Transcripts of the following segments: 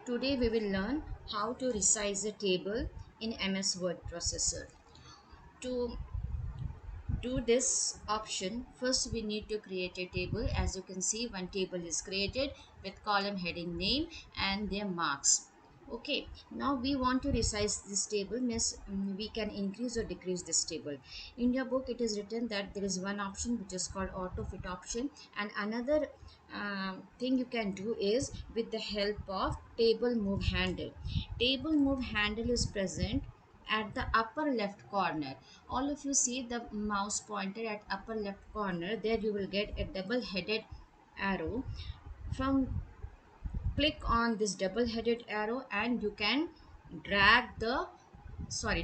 Today we will learn how to resize a table in MS Word processor. To do this option, first we need to create a table. As you can see, one table is created with column heading name and their marks. Okay, now we want to resize this table, means we can increase or decrease this table. In your book it is written that there is one option which is called auto fit option, and another thing you can do is with the help of table move handle. Table move handle is present at the upper left corner. All of you see the mouse pointer at upper left corner. There you will get a double headed arrow. From click on this double headed arrow and you can drag the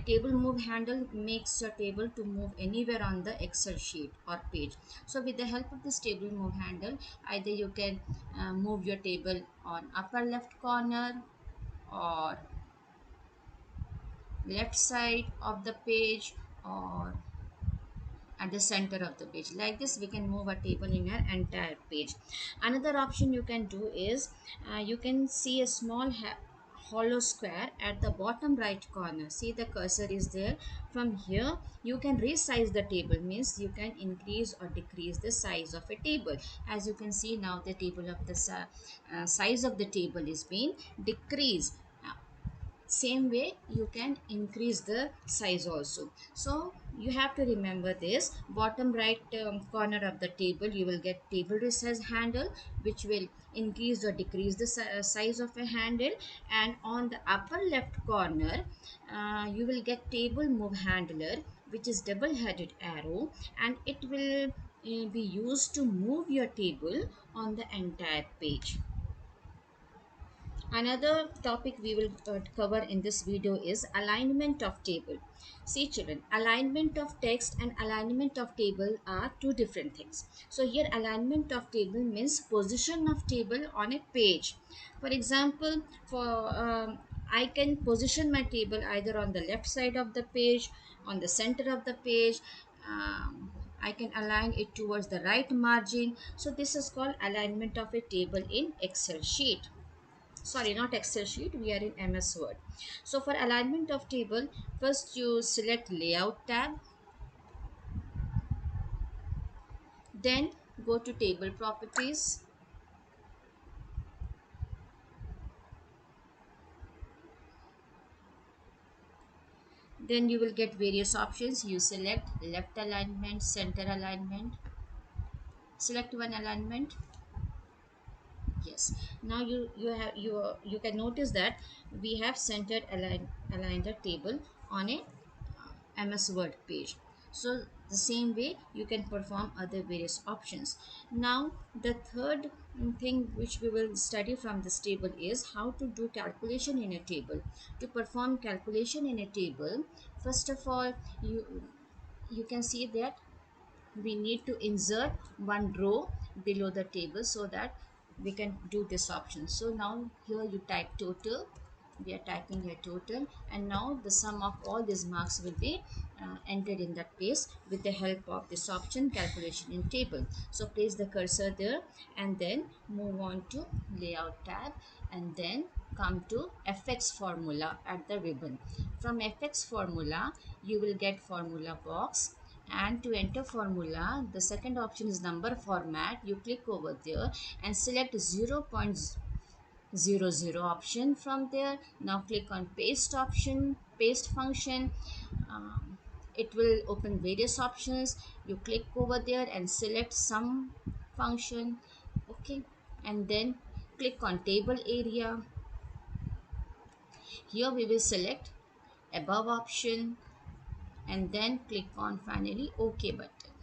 table move handle makes your table to move anywhere on the Excel sheet or page. So with the help of this table move handle, either you can move your table on upper left corner or left side of the page or at the center of the page. Like this we can move a table in an entire page. Another option you can do is you can see a small hollow square at the bottom right corner. See, the cursor is there. From here you can resize the table, means you can increase or decrease the size of a table. As you can see, now the table of the size of the table is being decreased. Same way you can increase the size also. So you have to remember this. Bottom right corner of the table you will get table resize handle, which will increase or decrease the size of a handle, and on the upper left corner you will get table move handler, which is double headed arrow, and it will be used to move your table on the entire page. Another topic we will cover in this video is alignment of table. See children, alignment of text and alignment of table are two different things. So here alignment of table means position of table on a page. For example, I can position my table either on the left side of the page, on the center of the page. I can align it towards the right margin. So this is called alignment of a table in Excel sheet. Sorry, not Excel sheet, we are in MS Word. So for alignment of table, first you select layout tab, then go to table properties, then you will get various options. You select left alignment, center alignment, select one alignment. Yes, now you can notice that we have centered aligned the table on a MS Word page. So the same way you can perform other various options. Now the third thing which we will study from this table is how to do calculation in a table. To perform calculation in a table, first of all you can see that we need to insert one row below the table so that we can do this option. So now here you type total, we are typing here total, and now the sum of all these marks will be entered in that place with the help of this option calculation in table. So place the cursor there and then move on to layout tab and then come to FX formula at the ribbon. From FX formula you will get formula box, and to enter formula the second option is number format. You click over there and select 0.00 option. From there now click on paste option, paste function. It will open various options. You click over there and select sum function. Okay, and then click on table area. Here we will select above option and then click on finally OK button.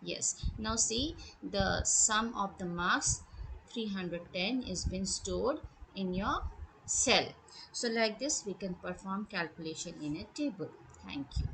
Yes, now see the sum of the marks 310 is been stored in your cell. So like this we can perform calculation in a table. Thank you.